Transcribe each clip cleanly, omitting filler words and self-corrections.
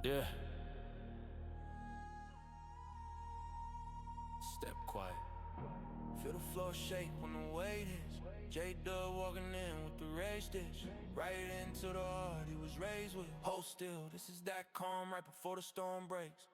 Yeah. Step quiet. Feel the floor shake when the weight is. J-Dub walking in with the rage dish. Right into the heart he was raised with. Hold still, this is that calm right before the storm breaks.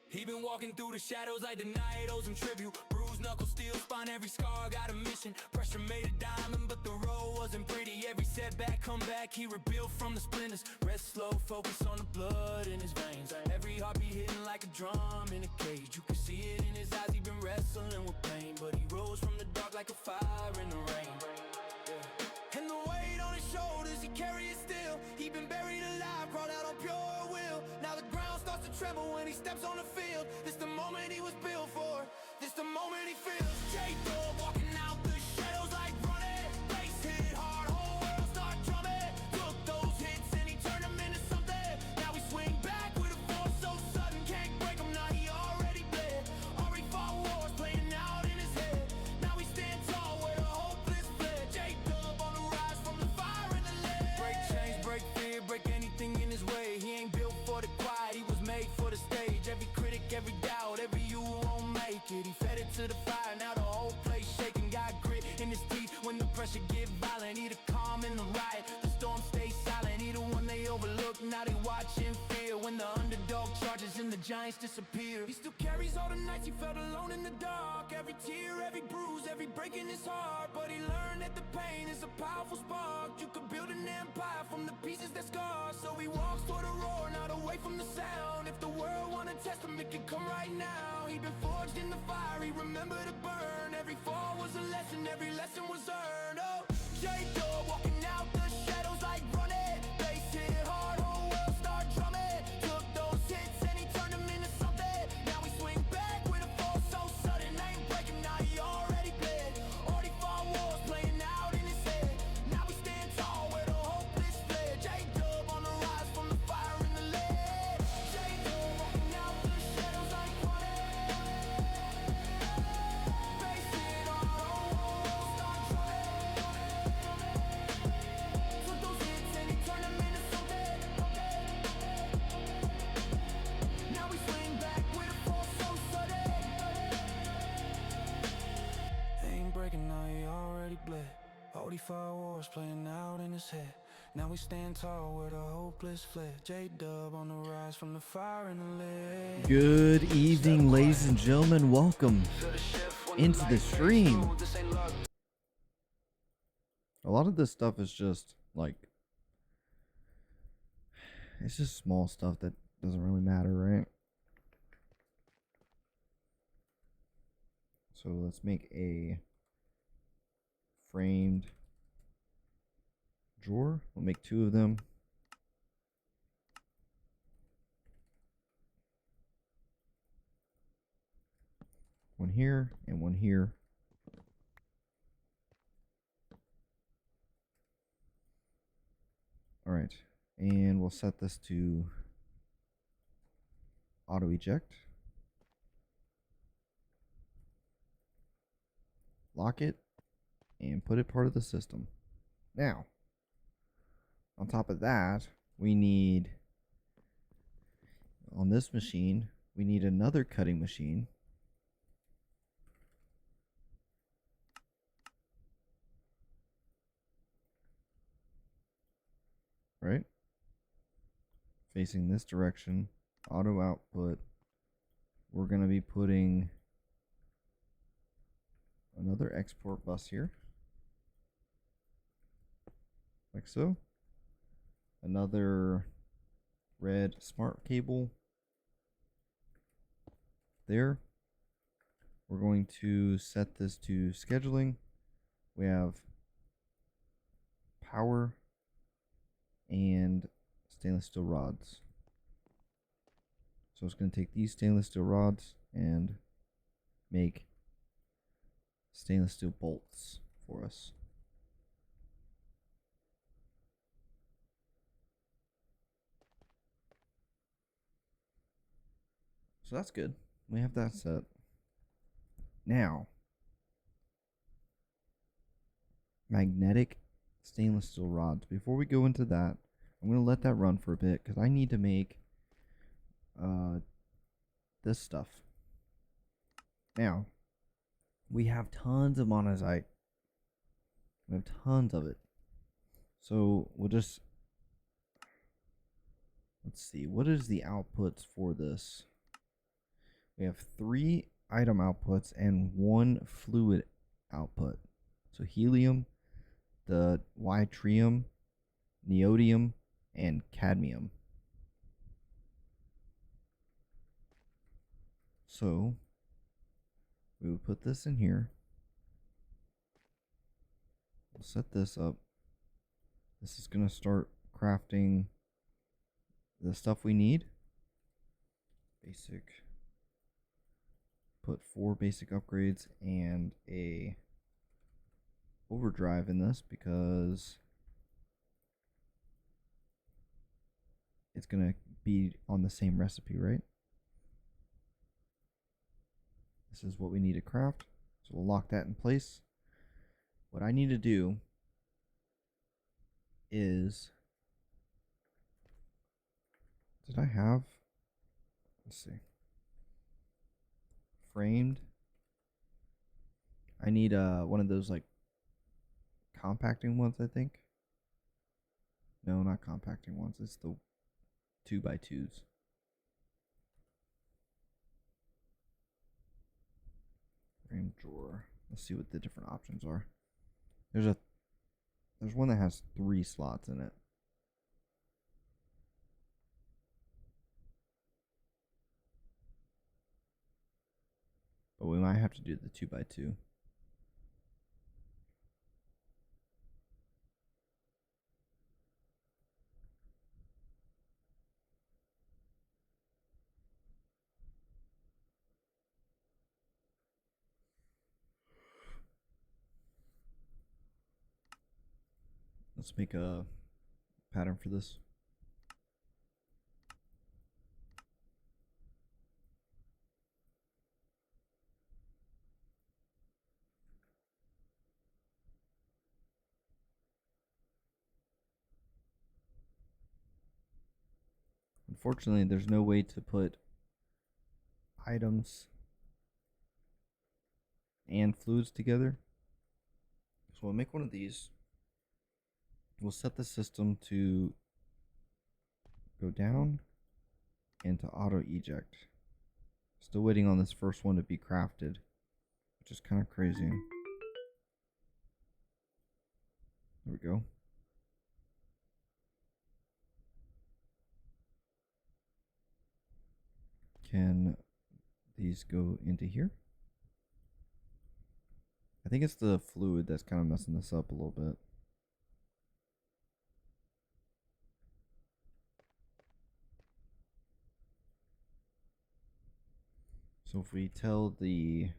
He been walking through the shadows like the night owes him tribute. Bruised knuckles, steel spine, every scar got a mission. Pressure made a diamond, but the road wasn't pretty. Every setback, come back, he rebuilt from the splinters. Rest slow, focus on the blood in his veins. Every heartbeat hitting like a drum in a cage. You can see it in his eyes, he been wrestling with pain. But he rose from the dark like a fire in the rain. Yeah. And the weight on his shoulders, he carry it still. He been buried alive, crawled out on pure will. Now the ground starts to tremble when he steps on the field. This the moment he was built for. This the moment he feels. J-Dub walking out the shadows like running. Bass hit hard, whole world start drumming. Took those hits and he turned them into something. Now he swing back with a force so sudden, can't break him. Now he already bled. Already fought wars playing out in his head. Now he stand tall where the hopeless fled. J-Dub on the rise from the fire and the lead. Break chains, break fear, break anything in his way. He ain't built for the quiet, he was made for the stage. Every critic, every doubt, every you won't make it. He fed it to the fire, now the whole place shaking. Got grit in his teeth when the pressure get violent. He the calm in the riot, the storm stays silent. He the one they overlook, now they watch in fear. When the underdog charges and the giants disappear. He still carries all the nights he felt alone in the dark. Every tear, every bruise, every break in his heart. But he learned that the pain is a powerful spark. You could build an empire from the pieces that scar. So he walks toward the roar, not away from the sound. If the world wanna test him, it can come right now. He been forged in the fire, he remembered to burn. Every fall was a lesson, every lesson was earned. Oh, J-Dub walking out the shadows like running. Bass hit hard, whole world start drumming. Took those hits and he turned them into something. Now he swing back with a force so sudden. Ain't breaking, now he already bled. Already fought wars playing out in his head. Now he stand tall where the hopeless fled. J-Dub on the rise from the fire and the lead. J-Dub walking out the shadows like running. Bass hit hard, whole world start drumming. Took those hits and he turned them into something. Now we swing back with a force so sudden. Ain't breaking, now he already bled. 45 wars playing out in his head. Now we stand tall where the hopeless fled. J-Dub on the rise from the fire and the lead. Good evening, ladies and gentlemen. Welcome into the stream. A lot of this stuff is just like, it's just small stuff that doesn't really matter, right? So let's make a framed drawer. We'll make 2 of them. One here and one here. All right, and we'll set this to auto eject. Lock it and put it part of the system. Now, on top of that, we need, on this machine, we need another cutting machine. Right? Facing this direction, auto output. We're going to be putting another export bus here, like so. Another red smart cable there. We're going to set this to scheduling. We have power and stainless steel rods. So it's going to take these stainless steel rods and make stainless steel bolts for us. So that's good. We have that set. Now, magnetic stainless steel rods. Before we go into that, I'm going to let that run for a bit because I need to make this stuff. Now, we have tons of monazite. We have tons of it. So we'll just, let's see, what is the outputs for this? We have 3 item outputs and 1 fluid output. So helium, the yttrium, neodymium, and cadmium. So we would put this in here. We'll set this up. This is going to start crafting the stuff we need. Basic. Put 4 basic upgrades and a overdrive in this because it's going to be on the same recipe, right? This is what we need to craft. So we'll lock that in place. What I need to do is, did I have, let's see, framed. I need one of those like compacting ones, I think. No, not compacting ones. It's the 2x2s. Frame drawer. Let's see what the different options are. There's one that has 3 slots in it. But we might have to do the 2x2. Let's make a pattern for this. Unfortunately, there's no way to put items and fluids together. So we'll make one of these. We'll set the system to go down and to auto eject. Still waiting on this first one to be crafted, which is kind of crazy. There we go. Can these go into here? I think it's the fluid that's kind of messing this up a little bit. So if we tell the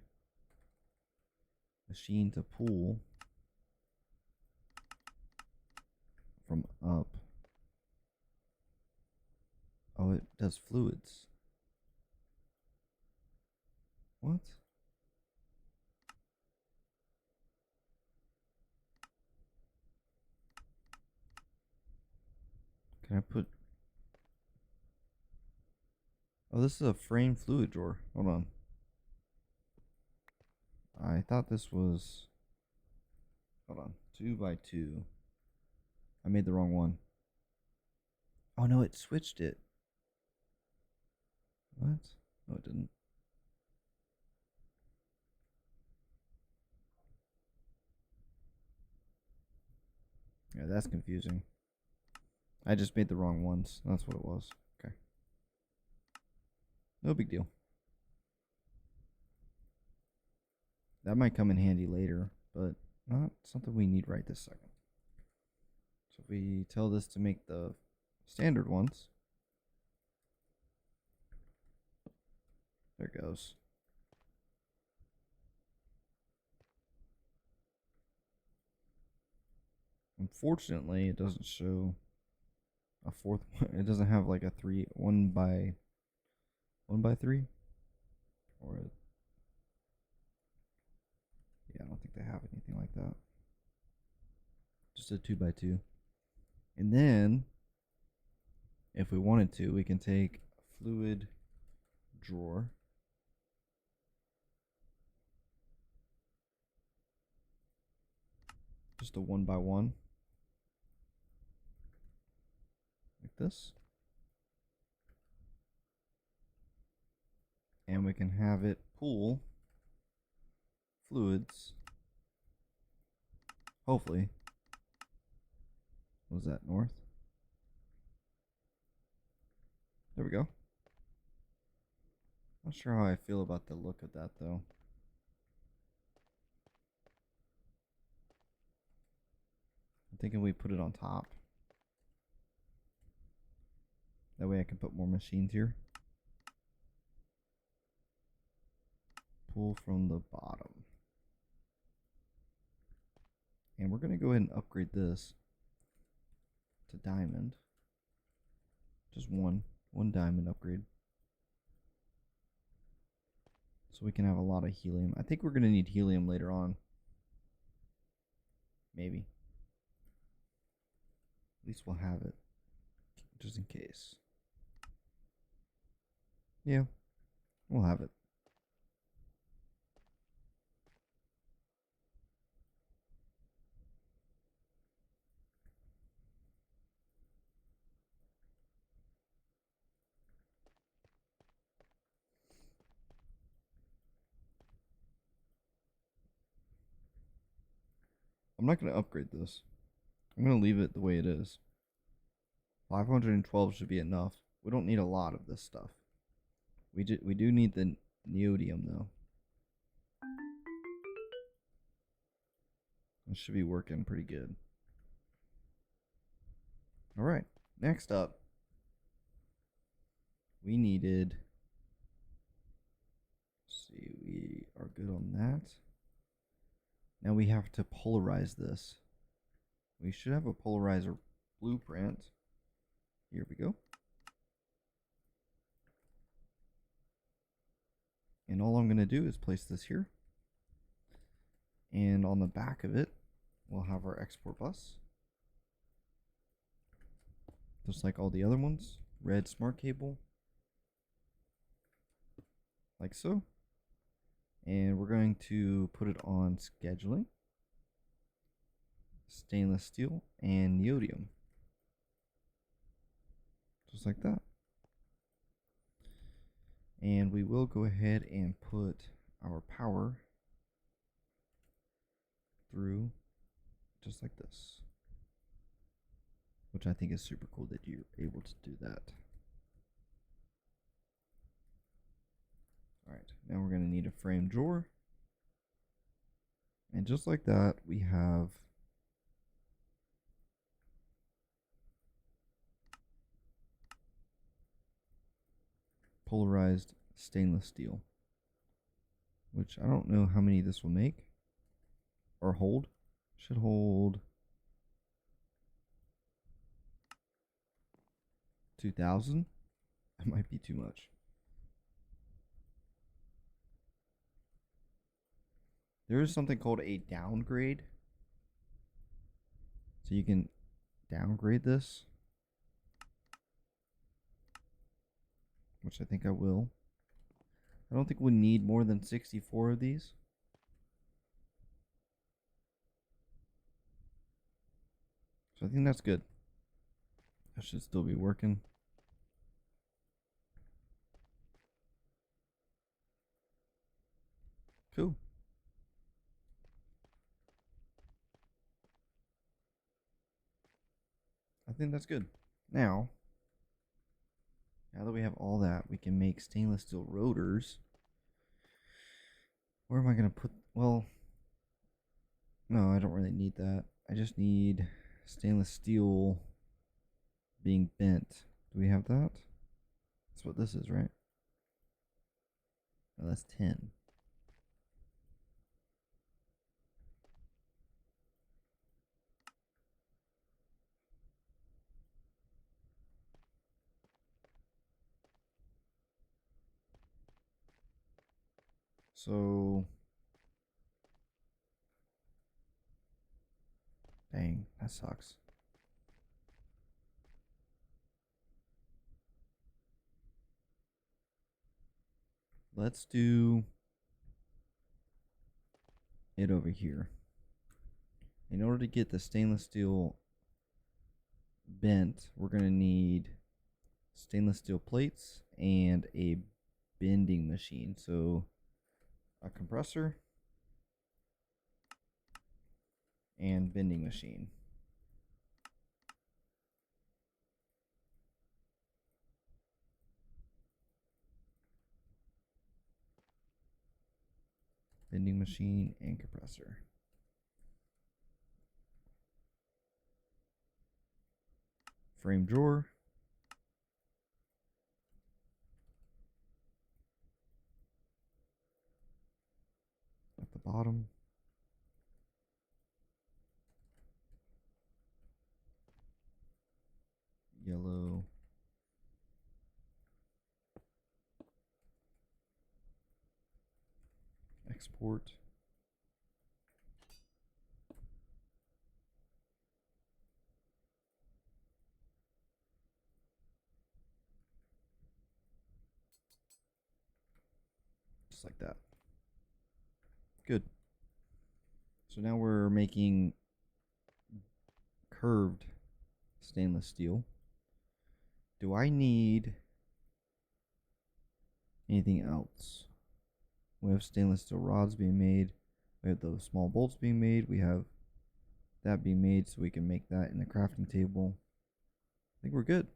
machine to pull from up, oh, it does fluids. What? Can I put... Oh, this is a frame fluid drawer. Hold on. I thought this was... Hold on. 2x2. I made the wrong one. Oh, no, it switched it. What? No, it didn't. Yeah, that's confusing. I just made the wrong ones. That's what it was. Okay. No big deal. That might come in handy later, but not something we need right this second. So if we tell this to make the standard ones, there it goes. Unfortunately, it doesn't show a fourth one. It doesn't have like a 1 by 3, or yeah, I don't think they have anything like that. Just a 2x2. And then, if we wanted to, we can take fluid drawer. Just a 1 by 1. Like this. And we can have it pool fluids. Hopefully. What was that, north? There we go. Not sure how I feel about the look of that though. I'm thinking we put it on top. That way I can put more machines here. Pull from the bottom. And we're going to go ahead and upgrade this to diamond. Just one diamond upgrade. So we can have a lot of helium. I think we're going to need helium later on. Maybe. At least we'll have it. Just in case. Yeah. We'll have it. I'm not going to upgrade this. I'm going to leave it the way it is. 512 should be enough. We don't need a lot of this stuff. We do need the neodymium though. It should be working pretty good. Alright, next up, we needed, let's see, we are good on that. Now we have to polarize this. We should have a polarizer blueprint. Here we go. And all I'm going to do is place this here. And on the back of it, we'll have our export bus. Just like all the other ones. Red smart cable. Like so. And we're going to put it on scheduling. Stainless steel and neodymium. Just like that. And we will go ahead and put our power through just like this, which I think is super cool that you're able to do that. Alright, now we're going to need a frame drawer, and just like that we have polarized stainless steel, which I don't know how many this will make or hold. Should hold 2,000. That might be too much. There is something called a downgrade, so you can downgrade this, which I think I will. I don't think we need more than 64 of these. So I think that's good. That should still be working. Cool. I think that's good. Now that we have all that, we can make stainless steel rotors. Where am I going to put... Well, no, I don't really need that. I just need stainless steel being bent. Do we have that? That's what this is, right? Oh, that's 10. So, dang, that sucks. let's do it over here. In order to get the stainless steel bent, we're going to need stainless steel plates and a bending machine. So a compressor and bending machine. Bending machine and compressor. Frame drawer. At the bottom. Yellow. Export. Just like that. Good. So now we're making curved stainless steel. Do I need anything else? We have stainless steel rods being made. We have those small bolts being made. We have that being made so we can make that in the crafting table. I think we're good.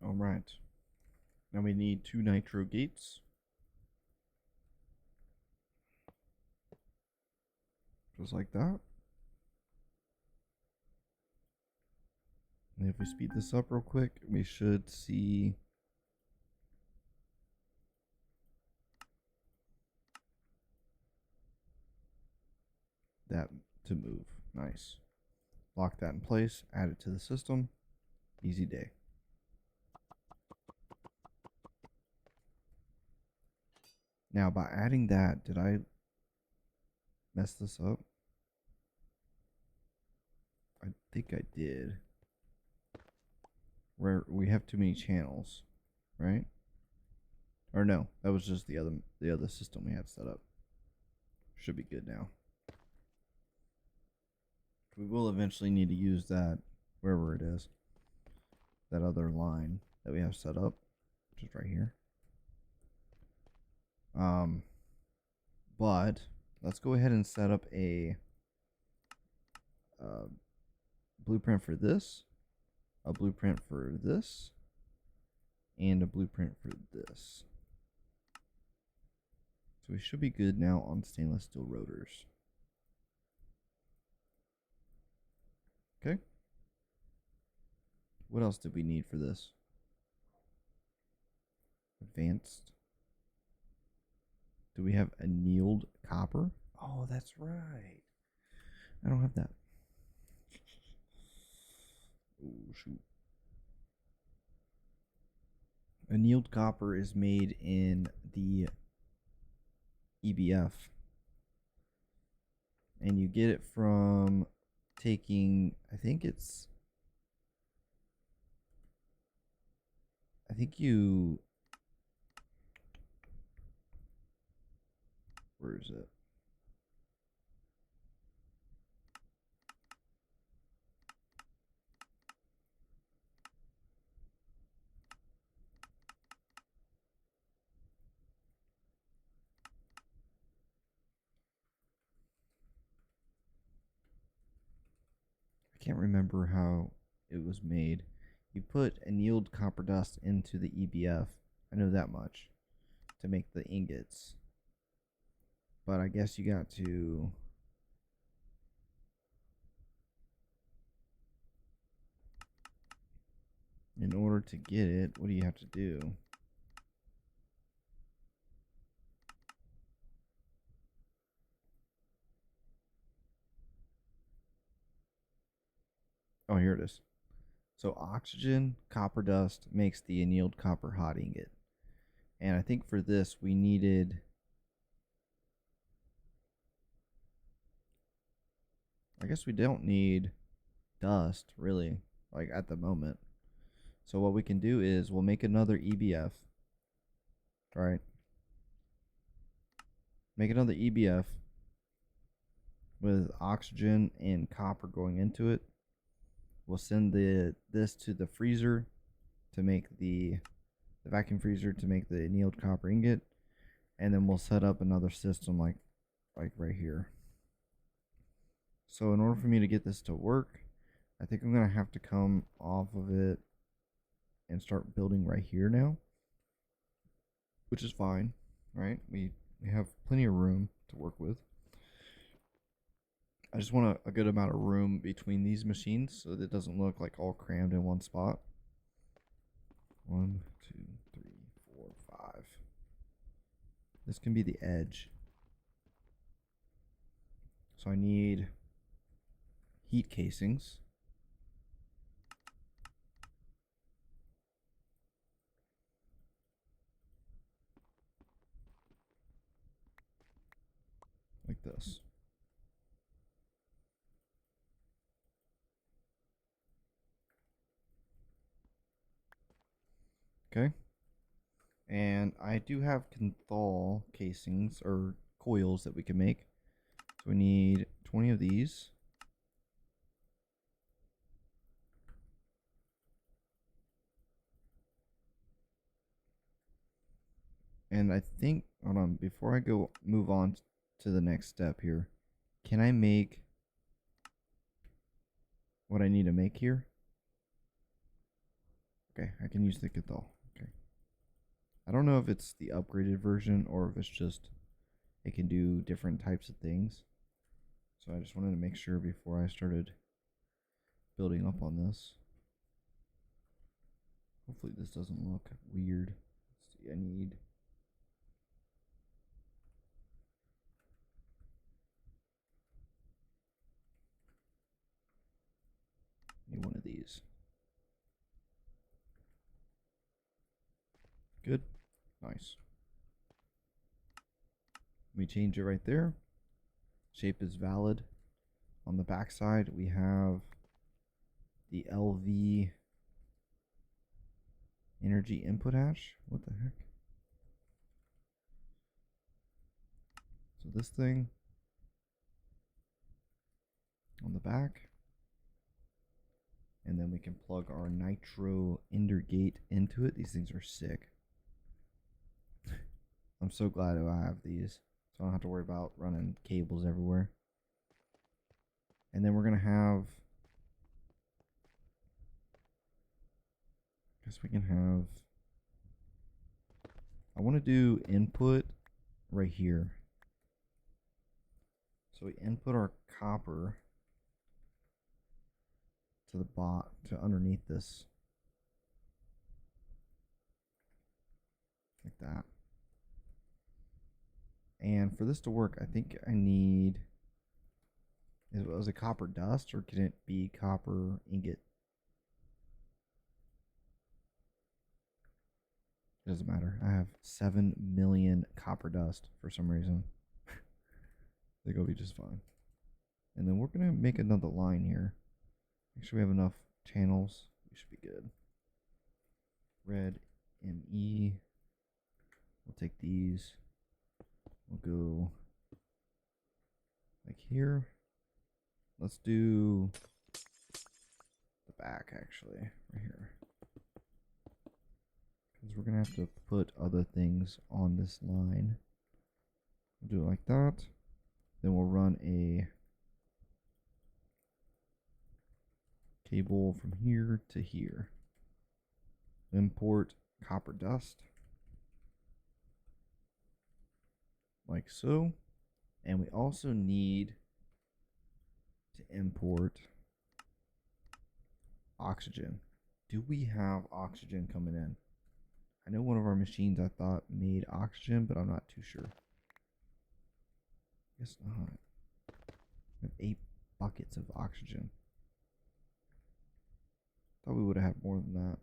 All right. Now we need 2 nitro gates. Just like that. And if we speed this up real quick, we should see that to move. Nice. Lock that in place, add it to the system. Easy day. Now, by adding that, did I mess this up? I think I did. Where we have too many channels, right? Or no, that was just the other system we had set up. Should be good now. We will eventually need to use that wherever it is. That other line that we have set up, just right here. But let's go ahead and set up a blueprint for this, a blueprint for this, and a blueprint for this. So we should be good now on stainless steel rotors. Okay. What else did we need for this? Advanced. Do we have annealed copper? Oh, that's right. I don't have that. Oh, shoot. Annealed copper is made in the EBF. And you get it from taking, I think you, where is it? I can't remember how it was made. You put annealed copper dust into the EBF. I know that much. To make the ingots. But I guess you got to in order to get it, what do you have to do? Oh, here it is. So oxygen, copper dust makes the annealed copper hot ingot. And I think for this we needed, I guess we don't need dust really, like at the moment. So what we can do is we'll make another EBF, right? Make another EBF with oxygen and copper going into it. We'll send this to the freezer to make the vacuum freezer to make the annealed copper ingot, and then we'll set up another system like right here. So in order for me to get this to work, I think I'm gonna have to come off of it and start building right here now, which is fine, right? We have plenty of room to work with. I just want a good amount of room between these machines so that it doesn't look like all crammed in one spot. 1, 2, 3, 4, 5. This can be the edge. So I need heat casings. Like this. Okay. And I do have Kenthal casings or coils that we can make. So we need 20 of these. And I think, hold on, before I move on to the next step here, can I make what I need to make here? Okay, I can use the Kenthal. Okay. I don't know if it's the upgraded version or if it's just it can do different types of things. So I just wanted to make sure before I started building up on this. Hopefully this doesn't look weird. Let's see, I need one of these. Good. Nice. Let me change it right there. Shape is valid. On the back side, we have the LV energy input hash. What the heck? So this thing on the back. And then we can plug our nitro ender gate into it. These things are sick. I'm so glad I have these. So I don't have to worry about running cables everywhere. And then we're going to have, I guess we can have, I want to do input right here. So we input our copper to the to underneath this. Like that. And for this to work, I think I need, was it copper dust or can it be copper ingot? It doesn't matter. I have 7 million copper dust for some reason. They're going to be just fine. And then we're going to make another line here. Make sure we have enough channels. We should be good. Red ME. We'll take these. We'll go like here. Let's do the back actually, right here. Because we're going to have to put other things on this line. We'll do it like that. Then we'll run a cable from here to here. Import copper dust. Like so. And we also need to import oxygen. Do we have oxygen coming in? I know one of our machines I thought made oxygen, but I'm not too sure. Guess not. We have 8 buckets of oxygen. Thought we would have had more than that.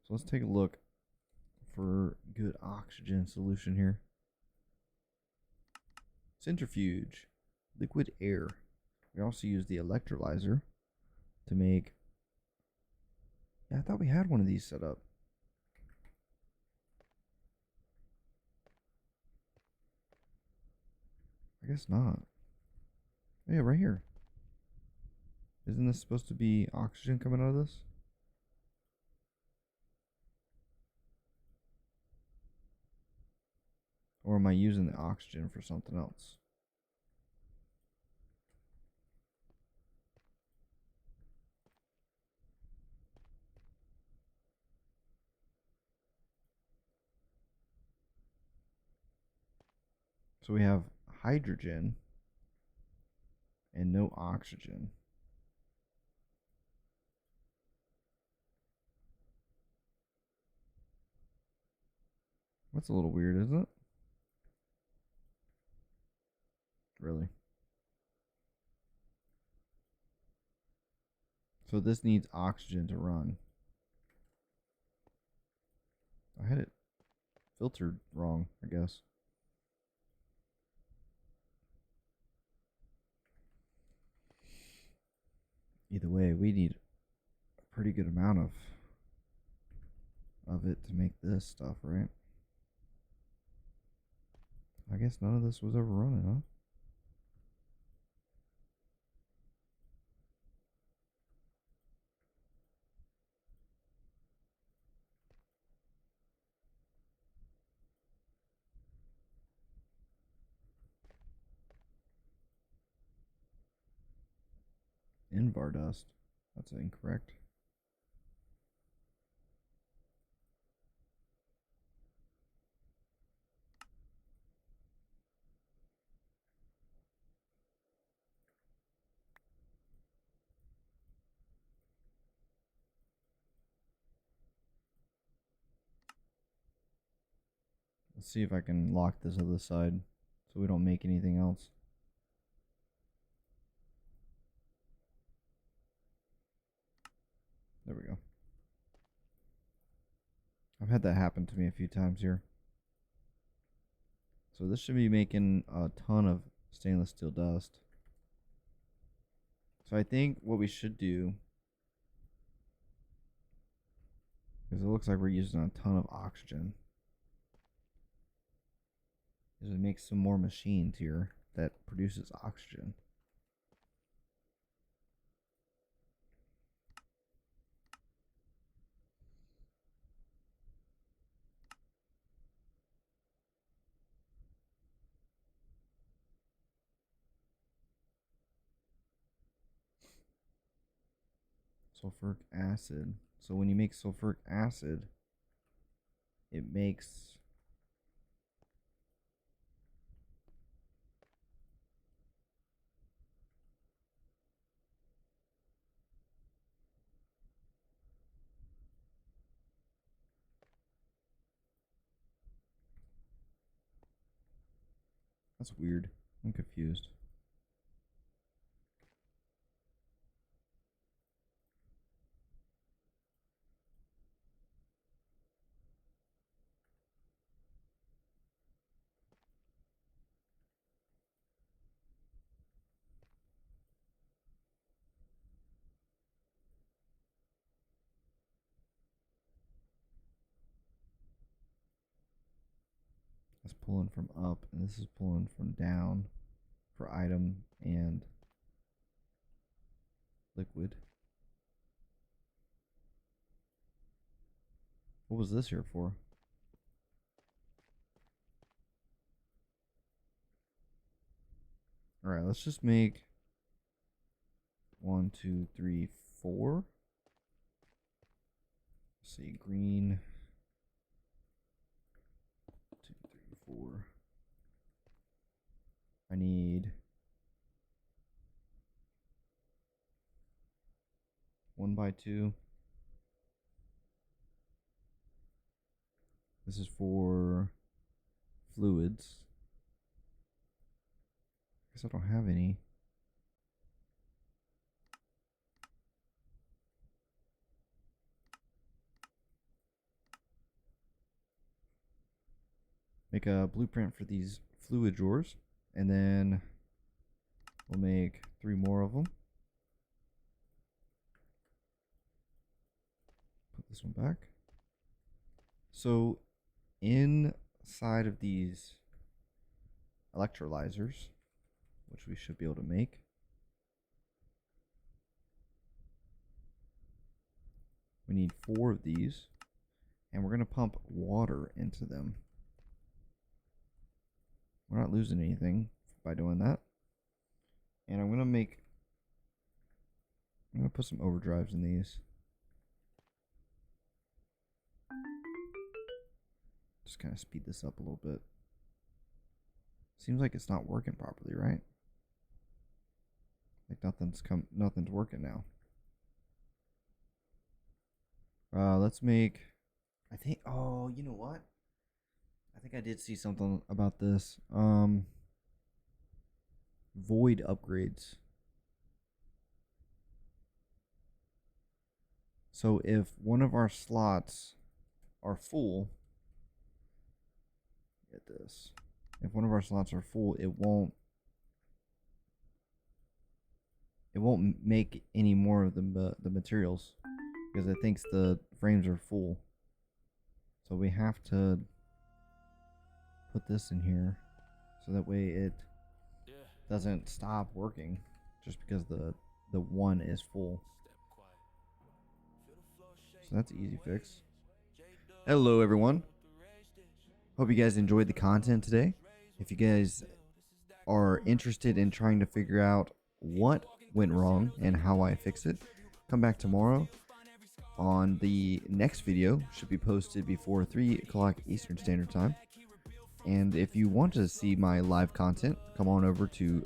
So let's take a look for good oxygen solution here. Centrifuge, liquid air. We also use the electrolyzer to make. Yeah, I thought we had one of these set up. I guess not. Oh, yeah, right here. Isn't this supposed to be oxygen coming out of this? Or am I using the oxygen for something else? So we have hydrogen and no oxygen. That's a little weird, isn't it? Really? So this needs oxygen to run. I had it filtered wrong, I guess. Either way, we need a pretty good amount of it to make this stuff, right? I guess none of this was ever running, huh? Invar dust. That's incorrect. Let's see if I can lock this other side so we don't make anything else. There we go. I've had that happen to me a few times here. So this should be making a ton of stainless steel dust. So I think what we should do, because it looks like we're using a ton of oxygen, is to make some more machines here that produces oxygen. Sulfuric acid. So when you make sulfuric acid, it makes that's weird. I'm confused. That's pulling from up, and this is pulling from down for item and liquid. What was this here for? Alright, let's just make 1, 2, 3, 4. Let's see, green. 2, 3, 4. I need 1x2. This is for fluids. I guess I don't have any. Make a blueprint for these fluid drawers, and then we'll make 3 more of them. Put this one back. So inside of these electrolyzers, which we should be able to make, we need 4 of these, and we're going to pump water into them. We're not losing anything by doing that. And I'm going to put some overdrives in these. Just kind of speed this up a little bit. Seems like it's not working properly, right? Like nothing's working now. Let's make, I think, oh, you know what? I think I did see something about this. Void upgrades. So if one of our slots are full, get this. If one of our slots are full, it won't make any more of the materials because it thinks the frames are full. So we have to put this in here so that way it doesn't stop working just because the one is full. So that's an easy fix. Hello everyone. Hope you guys enjoyed the content today. If you guys are interested in trying to figure out what went wrong and how I fix it, come back tomorrow. On the next video, should be posted before 3 o'clock Eastern Standard Time. And if you want to see my live content, come on over to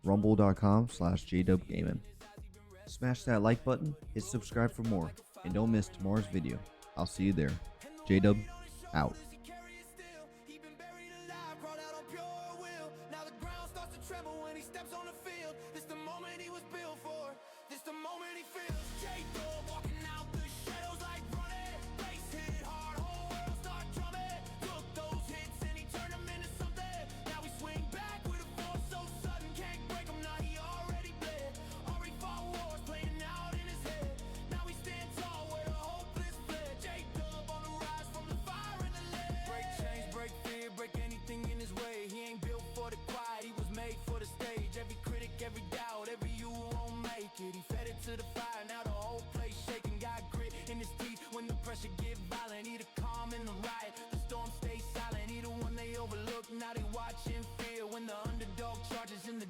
rumble.com/jdubgaming. Smash that like button, hit subscribe for more, and don't miss tomorrow's video. I'll see you there. Jdub out.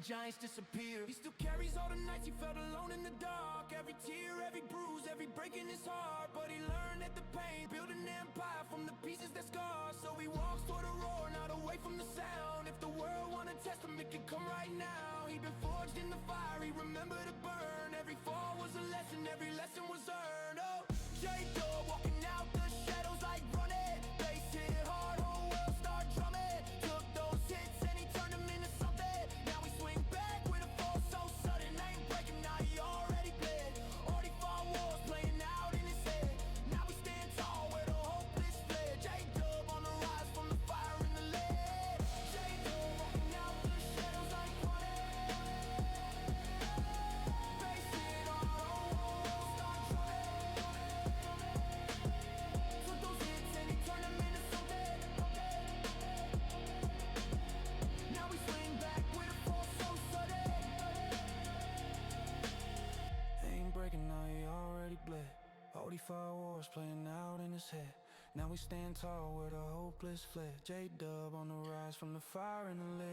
Giants disappear. He still carries all the nights he felt alone in the dark. Every tear, every bruise, every break in his heart. But he learned that the pain built an empire from the pieces that scar. So he walks toward a roar, not away from the sound. If the world wanna test him, it can come right now. He been forged in the fire, he remembered to burn. Every fall was a lesson, every lesson was earned. Oh, J-Dub walking out the shadows like running. Bass hit hard, whole world start drumming. Took those hits and he turned them into something. Now he swing back with a fall so sudden. Ain't breaking, now he already bled. Already fought wars playing out in his head. Now we stand tall where the hopeless fled. J-Dub on the rise from the fire and the lead. J-Dub walking out the shadows like running. Bass hit hard, whole world start drumming. Took those hits and he turned them into something. Now we swing back with a force so sudden. Ain't breaking, now he already bled. 45 wars playing out in his head. Now we stand tall where the hopeless fled. J-Dub on the rise from the fire and the lead.